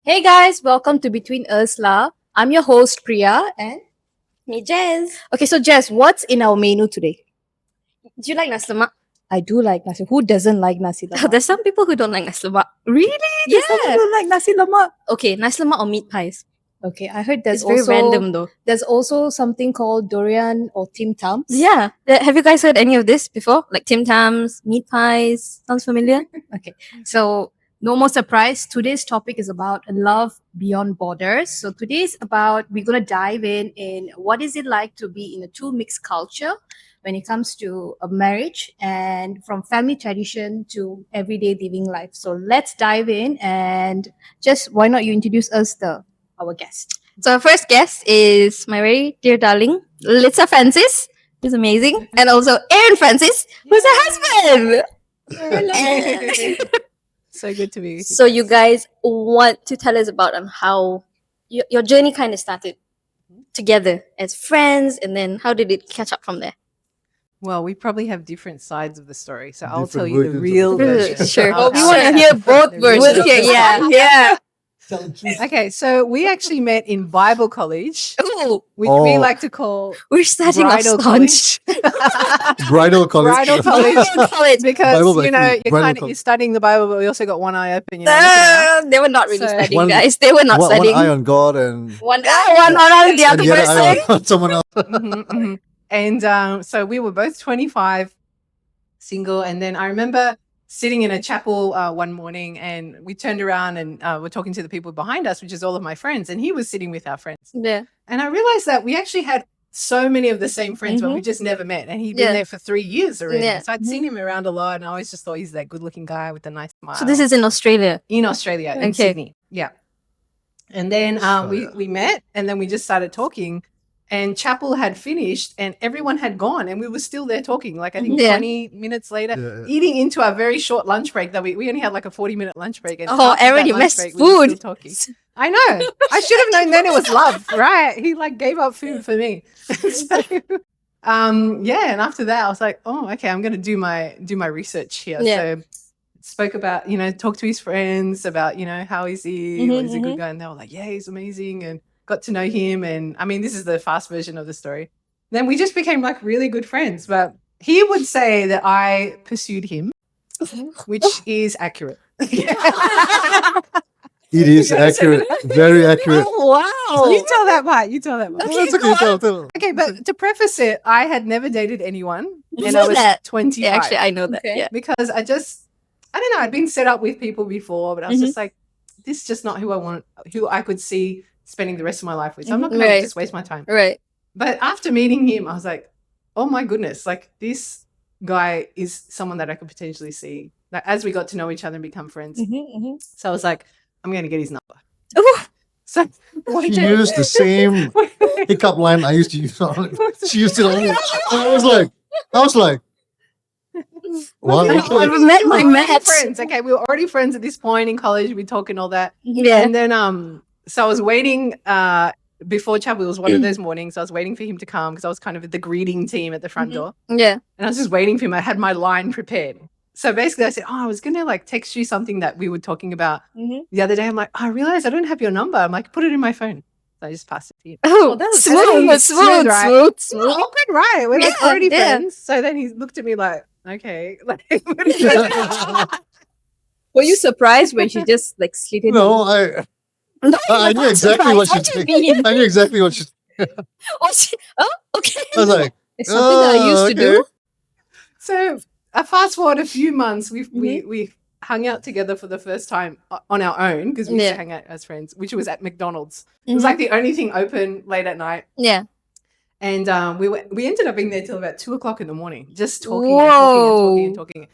Hey guys, welcome to Between Us La. I'm your host Priya and Me, Jazz. okay, so Jess, what's in our menu today? Do you like nasi lemak? I do like nasi. Who doesn't like nasi lemak? There's some people who don't like nasi lemak. Really? There's someone Yeah. who like nasi lemak. Okay, nasi lemak or meat pies. Okay, I heard there's It's very also random though. there's also something called durian or tim tams. Yeah. Have you guys heard any of this before? Like Tim Tams, meat pies. Sounds familiar? Okay, so no more surprise. Today's topic is about love beyond borders. So today's about we're gonna dive in what is it like to be in a two mixed culture when it comes to a marriage and from family tradition to everyday living life. So let's dive in and just why not you introduce us the our guest. So our first guest is my very dear darling, Litsa Francis, who's amazing. And also Aaron Francis, who's her husband. So good to be with you. So you guys want to tell us about how your journey kind of started together as friends, and then how did it catch up from there? Well, we probably have different sides of the story, so I'll Different tell you the versions of real the story. version. Sure. I'll We tell wanna you hear the both real versions. version. Yeah. Tell the truth. Okay, so we actually met in Bible college, Ooh, which we Oh. like to call we're starting off bridal staunch. college. Bridal college. Bridal college. College. Because Bible you know college. you're Bridal kind of college. you're studying the Bible, but we also got one eye open. You know, looking around. They were not really So- studying, One- guys. They were not one studying. eye on God and One on the and other the other eye person. on someone else. Mhm, mhm. And so we were both 25, single. And then I remember sitting in a chapel one morning, and we turned around and we're talking to the people behind us, which is all of my friends. And he was sitting with our friends. Yeah. And I realized that we actually had so many of the same friends, but we just never met. And he'd been Yeah. there for 3 years already. Yeah. So I'd seen him around a lot, and I always just thought he's that good looking guy with a nice smile. So this is in Australia. in Australia, in Okay. Sydney. Yeah. And then we Australia. met, and then we just started talking. And chapel had finished, and everyone had gone, and we were still there talking. Like I think Yeah. 20 minutes later, Yeah. eating into our very short lunch break. That we only had like a 40-minute lunch break. And Oh, after Aaron, that you lunch missed break, we were still food. talking. I know. I should have known then it was love, right? He like gave up food for me. So, yeah. And after that, I was like, oh, okay, I'm gonna do my research here. Yeah. So spoke about, talk to his friends about, how is he? Mhm, He's a good guy. And they were like, yeah, he's amazing. And got to know him. And I mean, this is the fast version of the story. Then we just became like really good friends. But he would say that I pursued him, which is accurate. It is accurate. Very accurate. Wow. You tell that part. You tell that part. That's okay. Tell. Okay, but to preface it, I had never dated anyone, You and know I was that. 25. Yeah, actually, I know that. Okay. Yeah. Because I don't know, I'd been set up with people before, but I was just like, this is just not who I could see spending the rest of my life with. So I'm not going Right. to just waste my time. Right. But after meeting him, I was like, oh my goodness, like this guy is someone that I could potentially see. Like as we got to know each other and become friends. So I was like, I'm going to get his number. Ooh. So one She day- used the same hiccup line I used to use. She used it on me. I was like, what? I've met my We were already match. friends. Okay, we were already friends at this point in college. We talk and all that. Yeah. And then so I was waiting before chapel. It was one of those mornings. I was waiting for him to come because I was kind of the greeting team at the front door. Yeah. And I was just waiting for him. I had my line prepared. So basically I said, I was gonna like text you something that we were talking about the other day. I'm like, I realized I don't have your number. I'm like, put it in my phone. So I just passed it to him. Oh, that was smooth, smooth, right? smooth, Oh, smooth. good, right. We're like Yeah, already yeah. friends. So then he looked at me like, okay. Like, Were you surprised when she just like slid in? No, I No, I knew exactly what she'd she's say. I knew exactly what she. Oh, okay. I was like, It's something that I used to do. So fast forward a few months, we hung out together for the first time on our own because we used Yeah. to hang out as friends, which was at McDonald's. It was like the only thing open late at night, Yeah. and we ended up being there till about 2 o'clock in the morning, just talking and talking.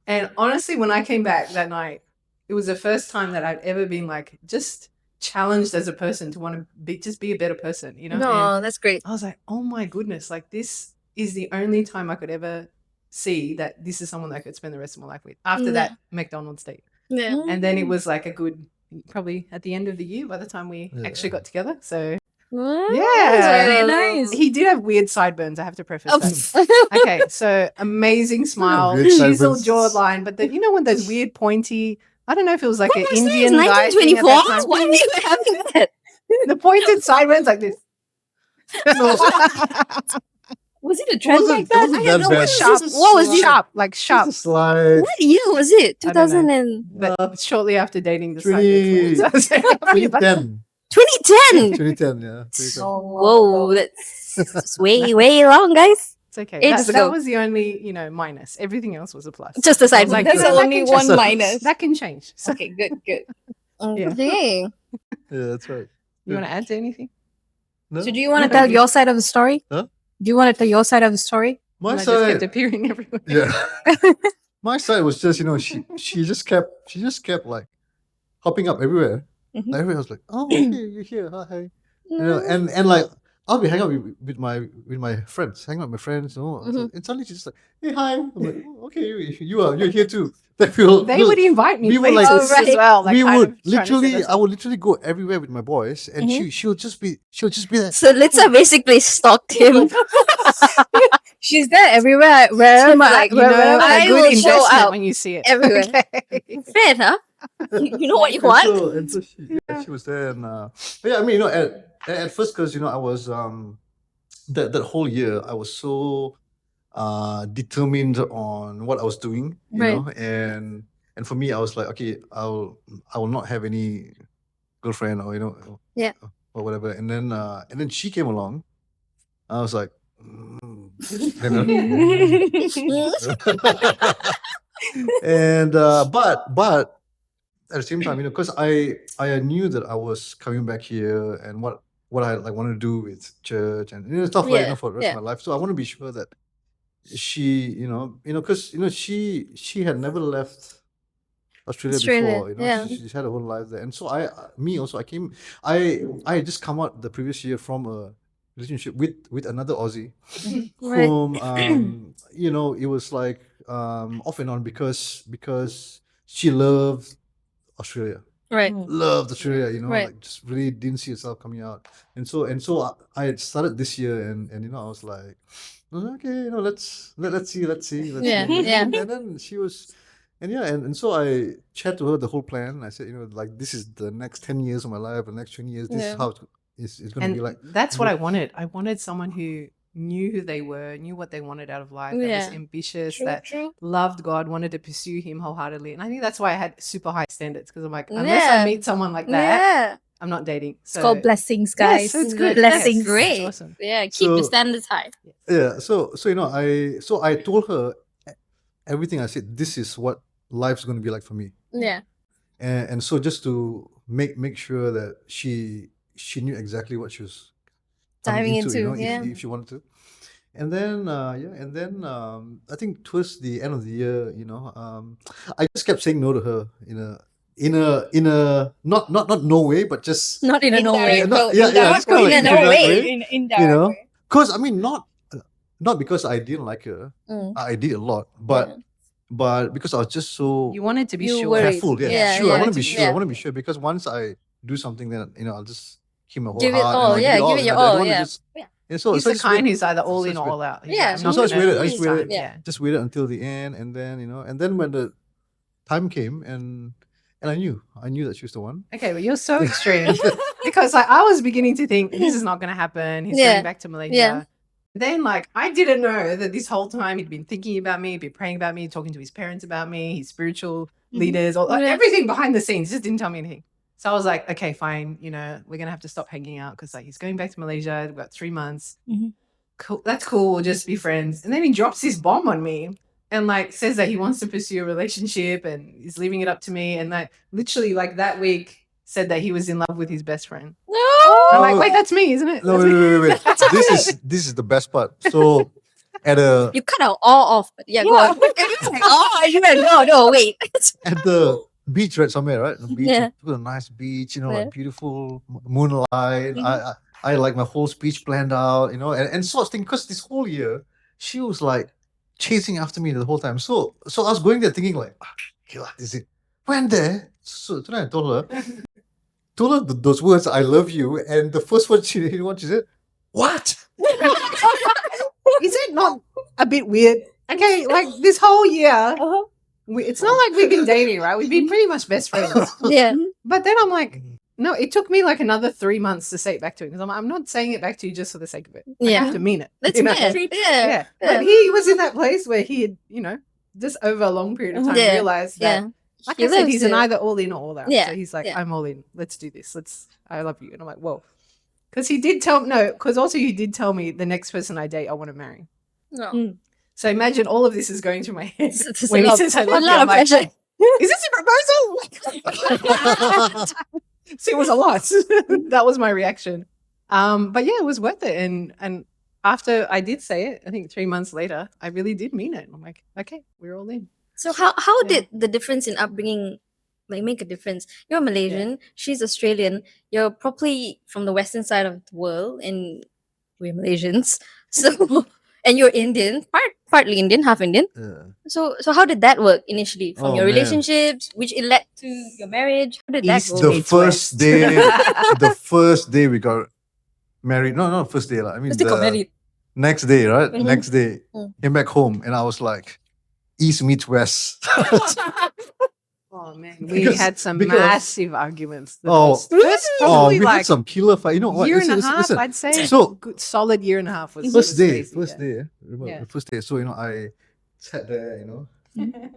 And honestly, when I came back that night, it was the first time that I'd ever been like just challenged as a person to want to be a better person, And No, that's great. I was like, oh my goodness, like this is the only time I could ever see that this is someone that I could spend the rest of my life with after that McDonald's date. Yeah. And then it was like a good, probably at the end of the year by the time we actually got together. So Yeah. Very nice. he did have weird sideburns, I have to preface Oh, that. Okay, so amazing smile, Weird chiseled sideburns. jawline, but then when those weird pointy I don't know if it was like What an was Indian this? guy thing at 1924? that time. Why were you having that? The pointed sideburns like this. Was it a It trend wasn't, back it then? wasn't I that don't know, bad. what was Sharp. this? What was it? Sharp, like sharp. Just like What year was it? I don't know. 2000 and But shortly after dating the 20 sideburns. 2010. 2010. 2010, yeah. 2010. Whoa, that's way, way long, guys. It's okay. Ages That ago. was the only, minus. Everything else was a plus. Just the I was side. like, That's that only can one change. minus. That can change. So, Okay, good, good. Yeah. Okay. Yeah, that's right. you want to add to anything? No? So do you want to tell your side of the story? Huh? Do you want to tell your side of the story? My And I just kept side, appearing everywhere. yeah. My side was just, she just kept like hopping up everywhere. Mhm. Everywhere I was like, oh, okay, you're here, hi. And like I'll be hanging out with my friends, hanging out with my friends, Mhm. and suddenly she's just like, hey, hi. I'm like, oh, okay, you're here too. Like, They would invite me we were like- places Oh, right. as well. Like we kind would of trying to set us I up. would literally go everywhere with my boys, and she'll just be there. So Litsa basically stalked him. She's there everywhere, wherever, Like, wherever I a good will show investment out when you see it. everywhere. Okay. Fair, huh? You know what you And want? so she was there, and but yeah, I mean, at first, because I was that whole year I was so determined on what I was doing, Right. and for me, I was like, okay, I will not have any girlfriend, or Yeah. or whatever, and then she came along. I was like, and but at the same time, because I knew that I was coming back here, and what I like wanted to do with church, and stuff like Yeah, for the rest yeah. of my life. So I want to be sure that she, because she had never left Australia before. yeah. She's had a whole life there, and so me also, I had just come out the previous year from a relationship with another Aussie, Right. whom it was like off and on, because she loved Australia, Right. loved Australia, Right. like just really didn't see herself coming out, and so I had started this year, and I was like, okay, let's see, Yeah, yeah. and then she was. And yeah, and so I chat to her the whole plan. I said, like, this is the next 10 years of my life, the next 20 years, this Yeah. is how it's going to And be like. that's what I wanted. I wanted someone who knew who they were, knew what they wanted out of life, that was Yeah. ambitious, True, that true. loved God, wanted to pursue Him wholeheartedly. And I think that's why I had super high standards, because I'm like, unless Yeah. I meet someone like that, Yeah. I'm not dating. So It's called blessings, Yes, guys. it's good. Blessings. Yes, Great. it's awesome. Yeah. Keep the So- standards high. Yeah, so I told her everything. I said, this is what life's going to be like for me, Yeah. and so just to make sure that she knew exactly what she was coming Diving into, yeah. if she wanted to. And then I think towards the end of the year, I just kept saying no to her in a not no way, but just Not in a no way. Indirect. It's kinda like In a no indirect way. way, Indirect way. because I mean, not because I didn't like her. Mm. I did a lot, but because I was just so You wanted to be You sure. worried. careful. Yeah, Yeah, sure. I yeah. want to be sure. Yeah. I want to be sure, because once I do something, then I'll just give my whole Give it heart. all, and I'll yeah, give it your I don't all, wanna yeah. just- Yeah. and so He's so the just kind wait- who's either all so in just or wait. all out. He's Yeah, like, so I'm So I not just gonna waited. I waste just waited. time. Yeah. Just waited until the end, and then when the time came, and I knew that she was the one. Okay, but you're so extreme because like I was beginning to think this is not going to happen. He's Yeah. going back to Malaysia. Yeah. Then like I didn't know that this whole time he'd been thinking about me, been praying about me, talking to his parents about me, his spiritual leaders, all Yeah. everything behind the scenes. Just didn't tell me anything. So I was like, okay, fine. We're gonna have to stop hanging out because like he's going back to Malaysia. We've got 3 months. Mhm. Cool. That's cool. We'll just be friends. And then he drops this bomb on me and like says that he wants to pursue a relationship and is leaving it up to me. And like literally like that week said that he was in love with his best friend. No. I'm like, wait, that's me, isn't it? No, That's me." wait. This is the best part. So at a You cut out all off. But yeah, go on. Oh, I didn't. No, wait. at the beach, right, somewhere, right? The beach, Yeah. a nice beach, Yeah. like beautiful moonlight. I like my whole speech planned out, and so I was thinking, because this whole year she was like chasing after me the whole time. So I was going there thinking like, okay, this is it. Went there. So then I told her those words, I love you, and the first word she said, what? Is it not a bit weird? Okay, like this whole year, Uh-huh. It's not like we've been dating, right? We've been pretty much best friends. Yeah. But then I'm like, no, it took me like another 3 months to say it back to him because I'm not saying it back to you just for the sake of it. I Yeah. have to mean it. That's you know? fair. Yeah. But he was in that place where he had, just over a long period of time Yeah. realized that, Yeah. like He I said, lives he's an it. either all in or all out. Yeah, So he's like, yeah. I'm all in. Let's do this. I love you. And I'm like, whoa. Because he did tell he did tell me the next person I date, I want to marry. No. So imagine all of this is going through my head It's when a he lot, says I a love you. lot I'm of like, pressure. is this a proposal? So it was a lot. That was my reaction. But yeah, it was worth it. And after I did say it, I think 3 months later, I really did mean it. I'm like, okay, we're all in. So how Yeah. did the difference in upbringing like make a difference? You're Malaysian, she's Australian. You're probably from the western side of the world, and we're Malaysians. So and you're Indian, partly Indian, half Indian. Yeah. So how did that work initially? From Oh, your man. relationships, which it led to your marriage? How did that East go? The Meets first West. day, the first day we got married. No, not first day. I mean, Just got the married. next day, right? Mhm. Next day, Mm. came back home, and I was like, East meets West. Oh man, we Because- had some because- massive arguments. The Oh. first Oh, probably we like had some killer fight. You know what? year and a Listen, half, listen. I'd say. So- Good, solid year and a half was First was day, crazy, first yeah. day. Remember Yeah. the first day. So I sat there,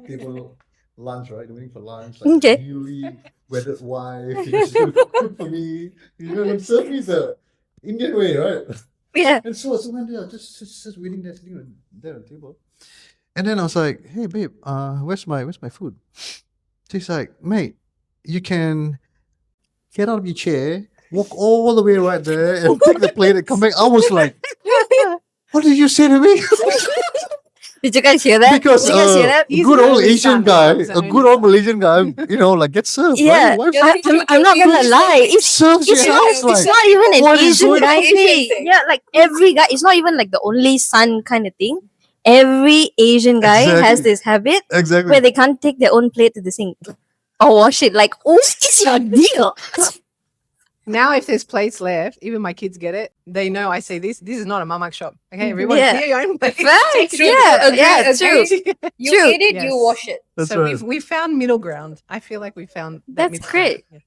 table lunch, right? Waiting for lunch. Like Okay. newly wedded wife. She's gonna cook for me. Gonna serve me the Indian way, right? Yeah. And so one day I was just waiting there, sitting there on the table. And then I was like, "Hey babe, where's my food?" She's like, "Mate, you can get out of your chair, walk all the way right there, and take the plate and come back." I was like, "What did you say to me?" Did you guys hear that? Because Did you guys hear that? a He's good an old only Asian son. guy, He's an a only good old Malaysian guy, like gets served. Yeah, right? Your wife I'm not gonna lie. It's serves your house it's like. not even an what is Asian going guy on? thing. Yeah, like every guy. It's not even like the only son kind of thing. Every Asian guy has Exactly. this habit Exactly. where they can't take their own plate to the sink or wash it. Like, what is your deal? Now, if there's plates left, even my kids get it. They know I say this. This is not a mamak shop. Okay, everyone Yeah. clear your own plate. Facts, Take it yeah, in. yeah, true. You True. eat it, Yes. you wash it. That's so right. we found middle ground. I feel like we found that That's middle great. ground.